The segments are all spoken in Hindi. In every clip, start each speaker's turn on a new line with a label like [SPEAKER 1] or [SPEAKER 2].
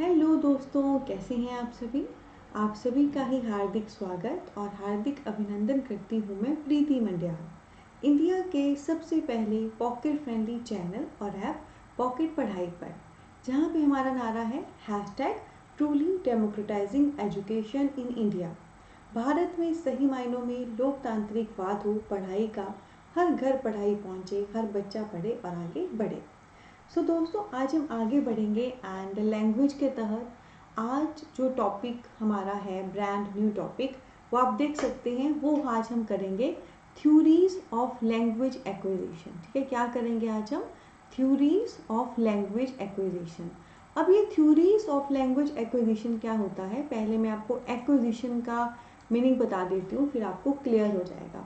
[SPEAKER 1] हेलो दोस्तों, कैसे हैं आप सभी। आप सभी का ही हार्दिक स्वागत और हार्दिक अभिनंदन करती हूँ मैं प्रीति मंडियाल इंडिया के सबसे पहले पॉकेट फ्रेंडली चैनल और ऐप पॉकेट पढ़ाई पर, जहाँ पे हमारा नारा है #truly democratizing education in India. Bharat में सही मायनों में लोकतांत्रिकवाद हो, पढ़ाई का हर घर पढ़ाई पहुँचे, हर बच्चा पढ़े और आगे बढ़े। दोस्तों, आज हम आगे बढ़ेंगे एंड लैंग्वेज के तहत आज जो टॉपिक हमारा है, ब्रांड न्यू टॉपिक, वो आप देख सकते हैं। वो आज हम करेंगे थ्योरीज ऑफ लैंग्वेज एक्विजिशन। ठीक है, क्या करेंगे आज हम? Theories of language acquisition. अब ये थ्योरीज ऑफ लैंग्वेज एक्विजिशन क्या होता है, पहले मैं आपको एक्विजिशन का मीनिंग बता देती हूँ, फिर आपको क्लियर हो जाएगा।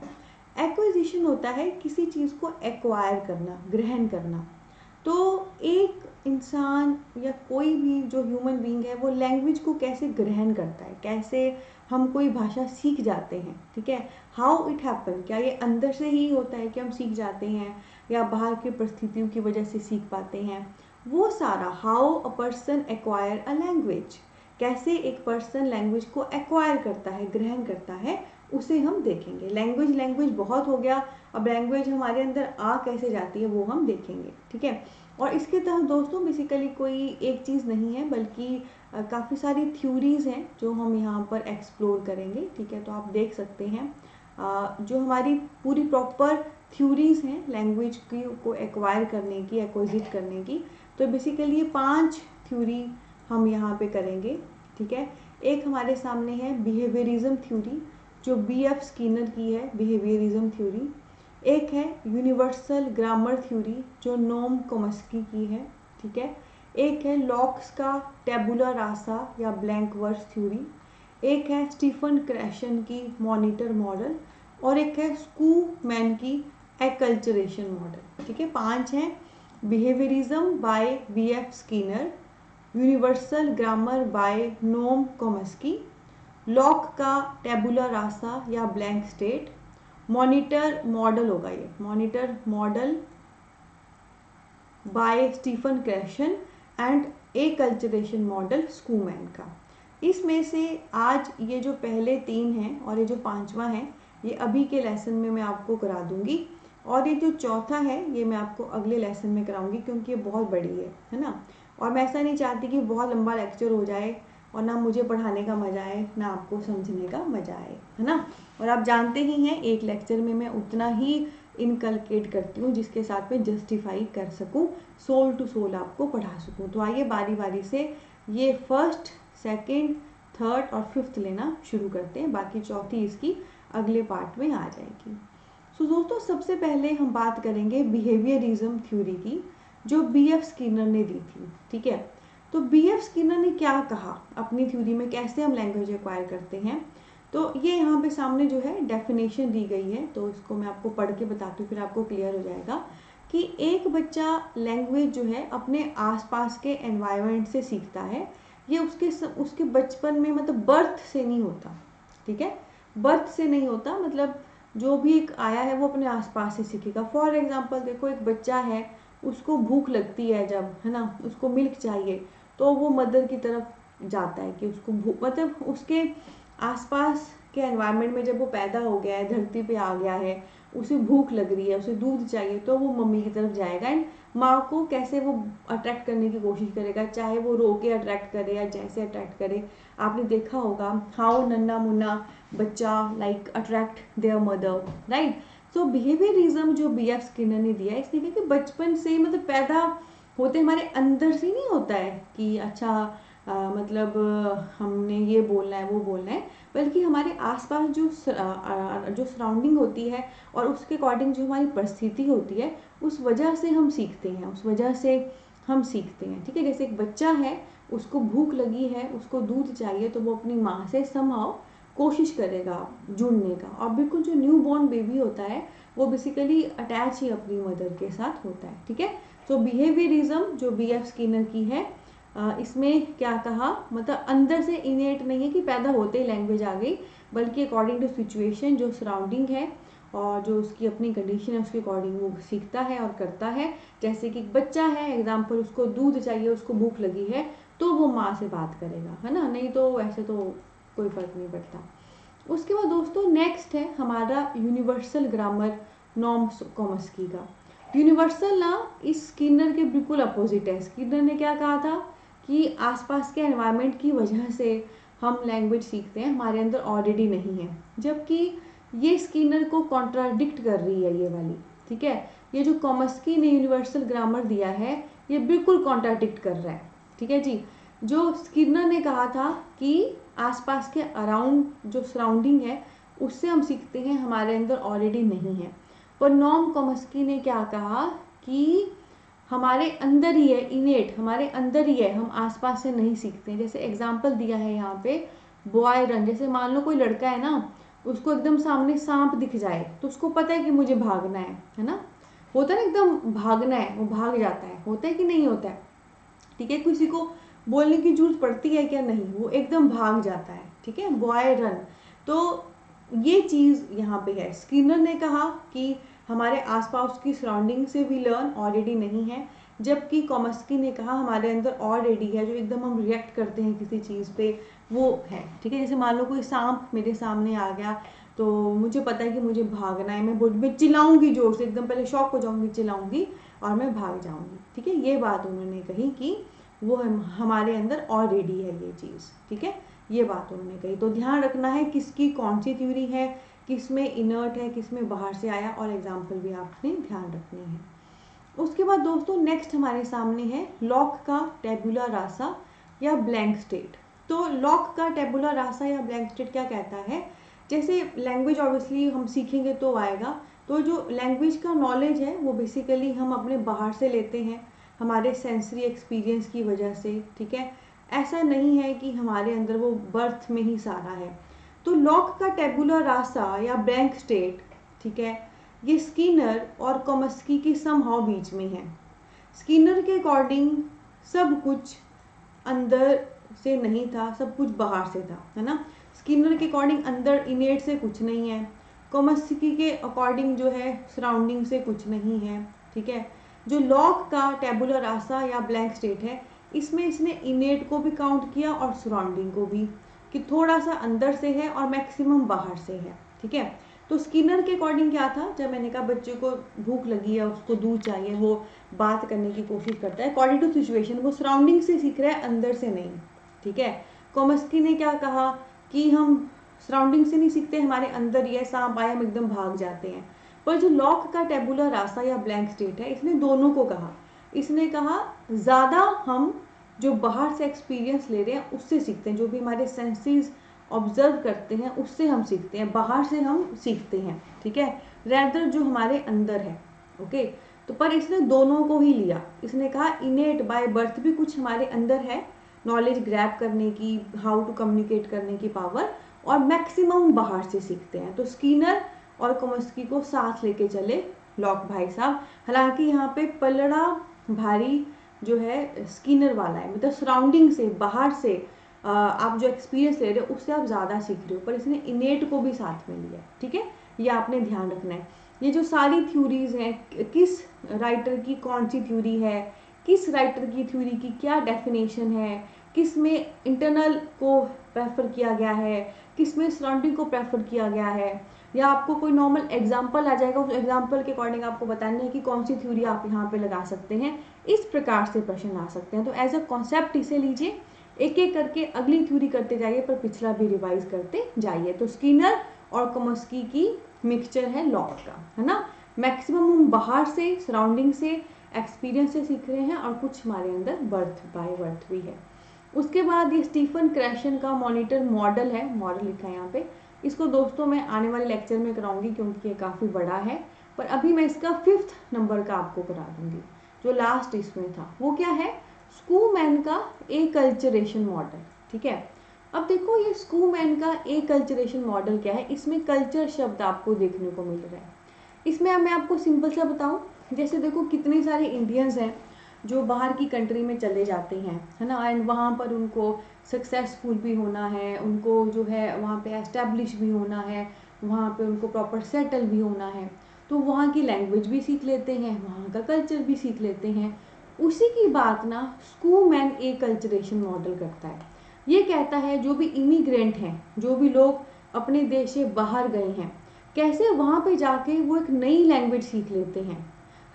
[SPEAKER 1] एक्विजिशन होता है किसी चीज़ को एक्वायर करना, ग्रहण करना। तो एक इंसान या कोई भी जो ह्यूमन बीइंग है, वो लैंग्वेज को कैसे ग्रहण करता है, कैसे हम कोई भाषा सीख जाते हैं। ठीक है, हाउ इट हैपन, क्या ये अंदर से ही होता है कि हम सीख जाते हैं या बाहर की परिस्थितियों की वजह से सीख पाते हैं, वो सारा how a person acquire a language, कैसे एक पर्सन लैंग्वेज को एक्वायर करता है, ग्रहण करता है, उसे हम देखेंगे। लैंग्वेज बहुत हो गया, अब लैंग्वेज हमारे अंदर आ कैसे जाती है वो हम देखेंगे। ठीक है, और इसके तहत दोस्तों बेसिकली कोई एक चीज़ नहीं है, बल्कि काफ़ी सारी थ्योरीज़ हैं जो हम यहाँ पर एक्सप्लोर करेंगे। ठीक है, तो आप देख सकते हैं जो हमारी पूरी प्रॉपर थ्योरीज़ हैं लैंग्वेज की को एक्वायर करने की, एक्विजिट करने की। तो बेसिकली ये 5 थ्योरी हम यहाँ पे करेंगे। ठीक है, एक हमारे सामने है बिहेवियरिज्म थ्योरी, जो BF स्किनर की है, बिहेवियरिज्म थ्योरी। एक है यूनिवर्सल ग्रामर थ्योरी, जो नोम चॉम्स्की की है। ठीक है, एक है लॉक्स का टेबुला रासा या ब्लैंक वर्स थ्योरी। एक है स्टीफन क्रैशन की मॉनिटर मॉडल, और एक है स्कूमैन की एक्कल्चरेशन मॉडल। ठीक है, 5 हैं। Behaviourism by BF Skinner, universal grammar by Noam Chomsky, Locke का टेबुला रासा या ब्लैंक स्टेट, मॉनिटर मॉडल होगा ये, monitor model by Stephen Krashen, and acculturation model Schumann का। इसमें से आज ये जो पहले 3 हैं और ये जो 5वां है, ये अभी के लेसन में मैं आपको करा दूंगी, और ये जो चौथा है ये मैं आपको अगले लेसन में कराऊंगी, क्योंकि ये बहुत बड़ी है ना। और मैं ऐसा नहीं चाहती कि बहुत लंबा लेक्चर हो जाए और ना मुझे पढ़ाने का मज़ा आए ना आपको समझने का मज़ा आए, है ना। और आप जानते ही हैं एक लेक्चर में मैं उतना ही इनकलकेट करती हूँ जिसके साथ में जस्टिफाई कर सकूँ, सोल टू सोल आपको पढ़ा सकूँ। तो आइए बारी बारी से ये फर्स्ट, सेकंड, थर्ड और फिफ्थ लेना शुरू करते हैं, बाकी चौथी इसकी अगले पार्ट में आ जाएगी। दोस्तों, सबसे पहले हम बात करेंगे बिहेवियरिज्म थ्योरी की, जो BF स्किनर ने दी थी। ठीक है, तो BF स्किनर ने क्या कहा अपनी थ्योरी में, कैसे हम लैंग्वेज एक्वायर करते हैं। तो ये यहाँ पे सामने जो है डेफिनेशन दी गई है, तो इसको मैं आपको पढ़ के बताती हूँ, फिर आपको क्लियर हो जाएगा कि एक बच्चा लैंग्वेज जो है अपने आसपास के एनवायरनमेंट से सीखता है। ये उसके बचपन में, मतलब बर्थ से नहीं होता। ठीक है, बर्थ से नहीं होता, मतलब जो भी एक आया है वो अपने आसपास से सीखेगा। फॉर एग्जाम्पल देखो, एक बच्चा है, उसको भूख लगती है जब, है ना, उसको मिल्क चाहिए, तो वो मदर की तरफ जाता है कि उसको भूख, मतलब उसके आसपास के एनवायरनमेंट में जब वो पैदा हो गया है, धरती पे आ गया है, उसे भूख लग रही है, उसे दूध चाहिए, तो वो मम्मी की तरफ जाएगा। एंड माँ को कैसे वो अट्रैक्ट करने की कोशिश करेगा, चाहे वो रो के अट्रैक्ट करे या जैसे अट्रैक्ट करे। आपने देखा होगा हाउ नन्ना मुन्ना बच्चा like attract there mother, right. So behaviourism जो BF स्किनर ने दिया है, इसने कहा कि बचपन से, मतलब पैदा होते हमारे अंदर से नहीं होता है कि अच्छा मतलब हमने ये बोलना है वो बोलना है, बल्कि हमारे आसपास जो सराउंडिंग होती है और उसके अकॉर्डिंग जो हमारी परिस्थिति होती है, उस वजह से हम सीखते हैं, उस वजह से हम सीखते हैं। ठीक है, जैसे एक बच्चा है, उसको भूख लगी है, उसको दूध चाहिए, तो वो अपनी माँ से समहाउ कोशिश करेगा जुड़ने का। और बिल्कुल जो न्यू बॉर्न बेबी होता है, वो बेसिकली अटैच ही अपनी मदर के साथ होता है। ठीक है, तो बिहेवियरिज्म जो BF स्किनर की है, इसमें क्या कहा, मतलब अंदर से इनेट नहीं है कि पैदा होते ही लैंग्वेज आ गई, बल्कि अकॉर्डिंग टू सिचुएशन, जो सराउंडिंग है और जो उसकी अपनी कंडीशन है, उसके अकॉर्डिंग वो सीखता है और करता है। जैसे कि एक बच्चा है, एग्जाम्पल, उसको दूध चाहिए, उसको भूख लगी है, तो वो माँ से बात करेगा, है ना, नहीं तो वैसे तो कोई फ़र्क नहीं पड़ता। उसके बाद दोस्तों नेक्स्ट है हमारा यूनिवर्सल ग्रामर नॉर्म चॉम्स्की का। यूनिवर्सल ना इस स्किनर के बिल्कुल अपोजिट है। स्किनर ने क्या कहा था कि आसपास के एनवायरनमेंट की वजह से हम लैंग्वेज सीखते हैं, हमारे अंदर ऑलरेडी नहीं है, जबकि ये स्किनर को कॉन्ट्राडिक्ट कर रही है ये वाली, ठीक है। ये जो चॉम्स्की ने यूनिवर्सल ग्रामर दिया है ये बिल्कुल कॉन्ट्राडिक्ट कर रहा है, ठीक है जी। जो स्किनर ने कहा था कि आसपास के अराउंड जो सराउंडिंग है उससे हम सीखते हैं, हमारे अंदर ऑलरेडी नहीं है। पर नॉर्म चॉम्स्की ने क्या कहा कि हमारे अंदर ही है, इनेट हमारे अंदर ही है, हम आसपास से नहीं सीखते हैं। जैसे एग्जाम्पल दिया है यहाँ पे बॉय रन, जैसे मान लो कोई लड़का है ना, उसको एकदम सामने सांप दिख जाए तो उसको पता है कि मुझे भागना है ना, होता है ना, एकदम भागना है, वो भाग जाता है, होता है कि नहीं होता है, ठीक है। किसी को बोलने की जरूरत पड़ती है क्या, नहीं, वो एकदम भाग जाता है, ठीक है, बॉय रन। तो ये चीज़ यहाँ पे है। स्किनर ने कहा कि हमारे आसपास की सराउंडिंग से भी लर्न ऑलरेडी नहीं है, जबकि चॉम्स्की ने कहा हमारे अंदर ऑलरेडी है, जो एकदम हम रिएक्ट करते हैं किसी चीज़ पे वो है, ठीक है। जैसे मान लो कोई सांप मेरे सामने आ गया तो मुझे पता है कि मुझे भागना है, मैं चिल्लाऊंगी जोर से, एकदम पहले शॉक हो जाऊंगी, चिल्लाऊंगी और मैं भाग जाऊंगी, ठीक है। ये बात उन्होंने कही कि वो हमारे अंदर ऑलरेडी है ये चीज़, ठीक है, ये बात उन्होंने कही। तो ध्यान रखना है किसकी कौन सी थ्योरी है, किस में इनर्ट है, किस में बाहर से आया, और एग्जाम्पल भी आपने ध्यान रखने हैं। उसके बाद दोस्तों नेक्स्ट हमारे सामने है लॉक का टेबुला रासा या ब्लैंक स्टेट। तो लॉक का टेबुला रासा या ब्लैंक स्टेट क्या कहता है, जैसे लैंग्वेज ऑब्वियसली हम सीखेंगे तो आएगा, तो जो लैंग्वेज का नॉलेज है वो बेसिकली हम अपने बाहर से लेते हैं, हमारे सेंसरी एक्सपीरियंस की वजह से, ठीक है। ऐसा नहीं है कि हमारे अंदर वो बर्थ में ही सारा है। तो लॉक का टेबुला रासा या ब्लैंक स्टेट, ठीक है, ये स्किनर और चॉम्स्की की समहाउ बीच में है। स्किनर के अकॉर्डिंग सब कुछ अंदर से नहीं था, सब कुछ बाहर से था, है ना। स्किनर के अकॉर्डिंग अंदर इनेट से कुछ नहीं है, चॉम्स्की के अकॉर्डिंग जो है सराउंडिंग से कुछ नहीं है, ठीक है। जो लॉक का टेबुला रासा या ब्लैंक स्टेट है, इसमें इसने इनेट को भी काउंट किया और सराउंडिंग को भी, कि थोड़ा सा अंदर से है और मैक्सिमम बाहर से है, ठीक है। तो स्किनर के अकॉर्डिंग क्या था, जब मैंने कहा बच्चे को भूख लगी है, उसको दूध चाहिए, वो बात करने की कोशिश करता है अकॉर्डिंग टू सिचुएशन, वो सराउंडिंग से सीख रहा है, अंदर से नहीं, ठीक है। चॉम्स्की ने क्या कहा कि हम सराउंडिंग से नहीं सीखते, हमारे अंदर ही है, सांप आए हम एकदम भाग जाते हैं। पर जो लॉक का टेबुला रासा या ब्लैंक स्टेट है, इसने दोनों को कहा। इसने कहा ज़्यादा हम जो बाहर से एक्सपीरियंस ले रहे हैं उससे सीखते हैं, जो भी हमारे सेंसेस ऑब्जर्व करते हैं उससे हम सीखते हैं, बाहर से हम सीखते हैं, ठीक है, रैदर जो हमारे अंदर है, ओके। तो पर इसने दोनों को ही लिया। इसने कहा इनेट बाय बर्थ भी कुछ हमारे अंदर है, नॉलेज ग्रैब करने की, हाउ टू कम्युनिकेट करने की पावर, और मैक्सिमम बाहर से सीखते हैं। तो स्किनर और चॉम्स्की को साथ लेके चले लॉक भाई साहब। हालांकि यहाँ पे पलड़ा भारी जो है स्किनर वाला है, मतलब सराउंडिंग से, बाहर से आप जो एक्सपीरियंस ले रहे हो उससे आप ज़्यादा सीख रहे हो, पर इसने इनेट को भी साथ में लिया, ठीक है, ये आपने ध्यान रखना है। ये जो सारी थ्योरीज हैं, किस राइटर की कौन सी थ्योरी है, किस राइटर की थ्योरी की क्या डेफिनेशन है, किस में इंटरनल को प्रेफर किया गया है, किस में सराउंडिंग को प्रेफर किया गया है, या आपको कोई नॉर्मल एग्जाम्पल आ जाएगा, उस एग्जाम्पल के अकॉर्डिंग आपको बताना है कि कौन सी थ्योरी आप यहाँ पे लगा सकते हैं। इस प्रकार से प्रश्न आ सकते हैं। तो एज अ कॉन्सेप्ट इसे लीजिए, एक एक करके अगली थ्योरी करते जाइए, पर पिछला भी रिवाइज करते जाइए। तो स्किनर और चॉम्स्की की मिक्सचर है लॉक का, है ना। मैक्सिमम हम बाहर से, सराउंडिंग से, एक्सपीरियंस से सीख रहे हैं, और कुछ हमारे अंदर बर्थ बाय बर्थ भी है। उसके बाद ये स्टीफन क्रैशन का मॉनिटर मॉडल है, मॉडल लिखा है यहाँ पे। इसको दोस्तों मैं आने वाले लेक्चर में कराऊंगी क्योंकि ये काफ़ी बड़ा है, पर अभी मैं इसका 5th नंबर का आपको करा दूंगी। जो लास्ट इसमें था वो क्या है, स्कूमैन का एकल्चरेशन मॉडल, ठीक है। अब देखो ये स्कूमैन का एकल्चरेशन मॉडल क्या है, इसमें कल्चर शब्द आपको देखने को मिल रहा है। इसमें अब मैं आपको सिंपल सा बताऊं, जैसे देखो कितने सारे इंडियंस हैं जो बाहर की कंट्री में चले जाते हैं, है ना, एंड वहाँ पर उनको सक्सेसफुल भी होना है, उनको जो है वहाँ पे एस्टेब्लिश भी होना है, वहाँ पे उनको प्रॉपर सेटल भी होना है। तो वहाँ की लैंग्वेज भी सीख लेते हैं, वहाँ का कल्चर भी सीख लेते हैं, उसी की बात ना स्कूमैन एकल्चरेशन मॉडल करता है। ये कहता है जो भी इमिग्रेंट हैं, जो भी लोग अपने देश से बाहर गए हैं, कैसे वहाँ पे जाके वो एक नई लैंग्वेज सीख लेते हैं।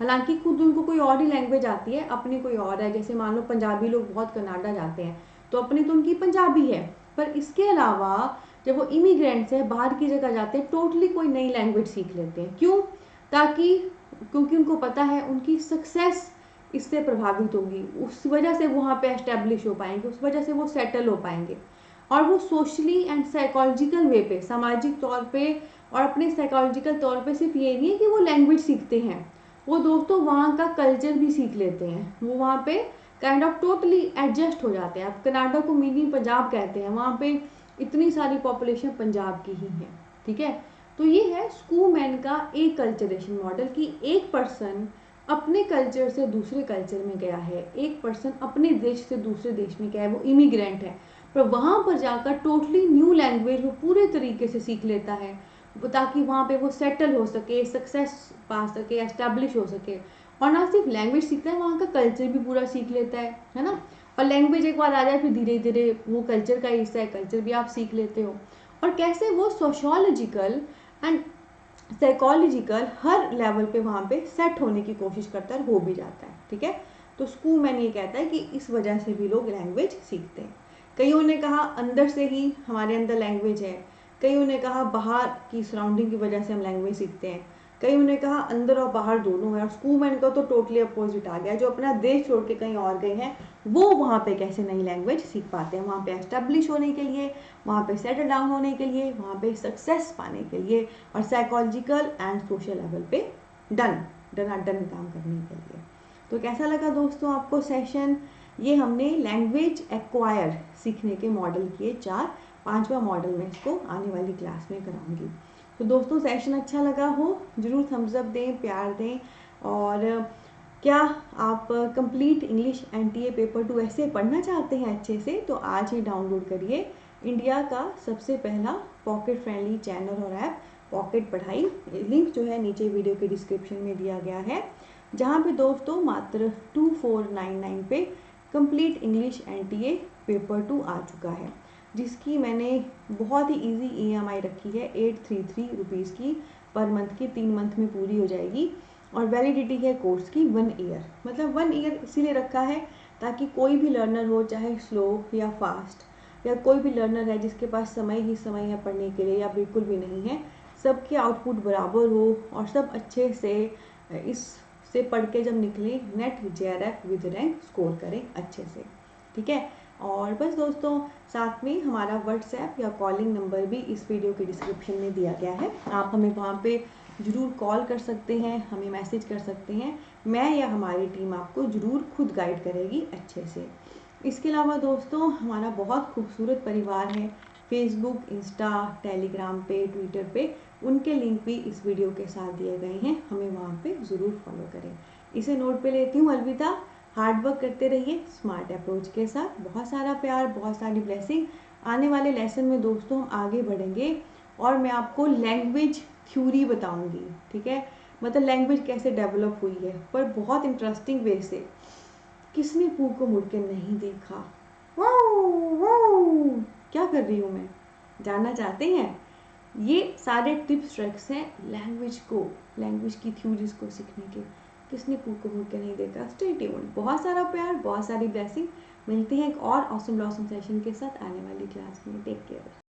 [SPEAKER 1] हालांकि खुद उनको कोई और ही लैंग्वेज आती है, अपनी कोई और है। जैसे मान लो पंजाबी लोग बहुत कनाडा जाते हैं, तो अपनी तो उनकी पंजाबी है, पर इसके अलावा जब वो इमिग्रेंट्स है बाहर की जगह जाते हैं, टोटली कोई नई लैंग्वेज सीख लेते हैं। क्यों? ताकि क्योंकि उनको पता है उनकी सक्सेस इससे प्रभावित होगी, उस वजह से वहाँ पे एस्टेब्लिश हो पाएंगे, उस वजह से वो सेटल हो पाएंगे। और वो सोशली एंड साइकोलॉजिकल वे पे, सामाजिक तौर पे और अपने साइकोलॉजिकल तौर पे सिर्फ ये नहीं है कि वो लैंग्वेज सीखते हैं, वो दोस्तों वहाँ का कल्चर भी सीख लेते हैं। वो वहाँ पे काइंड ऑफ टोटली एडजस्ट हो जाते हैं। अब कनाडा को मिनी पंजाब कहते हैं, वहाँ पे इतनी सारी पॉपुलेशन पंजाब की ही है, ठीक है। तो ये है स्कूमैन का एक कल्चरेशन मॉडल कि एक पर्सन अपने कल्चर से दूसरे कल्चर में गया है, एक पर्सन अपने देश से दूसरे देश में गया है, वो इमिग्रेंट है, पर वहाँ पर जाकर टोटली न्यू लैंग्वेज वो पूरे तरीके से सीख लेता है, ताकि वहाँ पे वो सेटल हो सके, सक्सेस पा सके, एस्टेब्लिश हो सके। और ना सिर्फ लैंग्वेज सीखता है, वहाँ का कल्चर भी पूरा सीख लेता है ना। और लैंग्वेज एक बार आ जाए फिर धीरे धीरे वो कल्चर का हिस्सा है, कल्चर भी आप सीख लेते हो। और कैसे वो sociological and psychological her level पे वहाँ पे सेट होने की कोशिश करता है, हो भी जाता है, ठीक है। तो स्कूमैन ये कहता है कि इस वजह से भी लोग लैंग्वेज सीखते हैं। कईयों ने कहा अंदर से ही हमारे अंदर लैंग्वेज है, कईयों ने कहा बाहर की सराउंडिंग की वजह से हम लैंग्वेज सीखते हैं, कईयों ने कहा अंदर और बाहर दोनों है। और स्कूमैन का तो टोटली अपोजिट आ गया, जो अपना देश छोड़ के कहीं और गए हैं वो वहाँ पे कैसे नई लैंग्वेज सीख पाते हैं, वहाँ पे एस्टेब्लिश होने के लिए, वहाँ पे सेटल डाउन होने के लिए, वहाँ पे सक्सेस पाने के लिए, और साइकोलॉजिकल एंड सोशल लेवल पे डन काम करने के लिए। तो कैसा लगा दोस्तों आपको सेशन? ये हमने लैंग्वेज एक्वायर सीखने के मॉडल किए 4, 5वां मॉडल में इसको आने वाली क्लास में कराऊंगी। तो दोस्तों सेशन अच्छा लगा हो ज़रूर थम्स अप दें, प्यार दें। और क्या आप कंप्लीट इंग्लिश NTA पेपर 2 ऐसे पढ़ना चाहते हैं अच्छे से, तो आज ही डाउनलोड करिए इंडिया का सबसे पहला पॉकेट फ्रेंडली चैनल और ऐप पॉकेट पढ़ाई। लिंक जो है नीचे वीडियो के डिस्क्रिप्शन में दिया गया है, जहाँ पे दोस्तों मात्र 2499 पे कंप्लीट इंग्लिश NTA पेपर 2 आ चुका है, जिसकी मैंने बहुत ही इजी EMI रखी है 833 रुपीज़ की पर मंथ की, 3 मंथ में पूरी हो जाएगी। और वैलिडिटी है कोर्स की 1 ईयर, मतलब 1 ईयर इसीलिए रखा है ताकि कोई भी लर्नर हो, चाहे स्लो या फास्ट, या कोई भी लर्नर है जिसके पास समय ही समय है पढ़ने के लिए या बिल्कुल भी नहीं है, सबके आउटपुट बराबर हो और सब अच्छे से इससे पढ़ के जब निकले net JRF with rank score करें अच्छे से, ठीक है। और बस दोस्तों साथ में हमारा व्हाट्सएप या कॉलिंग नंबर भी इस वीडियो के डिस्क्रिप्शन में दिया गया है, आप हमें वहाँ पे ज़रूर कॉल कर सकते हैं, हमें मैसेज कर सकते हैं, मैं या हमारी टीम आपको ज़रूर खुद गाइड करेगी अच्छे से। इसके अलावा दोस्तों हमारा बहुत खूबसूरत परिवार है, फेसबुक, इंस्टा, टेलीग्राम पे, ट्विटर पे, उनके लिंक भी इस वीडियो के साथ दिए गए हैं, हमें वहाँ पे ज़रूर फॉलो करें। इसे नोट पे लेती हूँ, अलविदा। हार्ड वर्क करते रहिए स्मार्ट अप्रोच के साथ, बहुत सारा प्यार, बहुत सारी ब्लेसिंग। आने वाले लेसन में दोस्तों हम आगे बढ़ेंगे और मैं आपको लैंग्वेज थ्योरी बताऊंगी, ठीक है, मतलब लैंग्वेज कैसे डेवलप हुई है, पर बहुत इंटरेस्टिंग वे से। किसने पू को मुड़ के नहीं देखा, वाओ वाओ, क्या कर रही हूँ मैं, जानना चाहते हैं? ये सारे टिप्स ट्रिक्स हैं लैंग्वेज की थ्योरीज को सीखने के। किसने पू को मुड़ के नहीं देखा? Stay tuned. बहुत सारा प्यार, बहुत सारी ब्लेसिंग। मिलते हैं एक और ऑसम ब्लॉसम सेशन के साथ आने वाली क्लास में। Take care.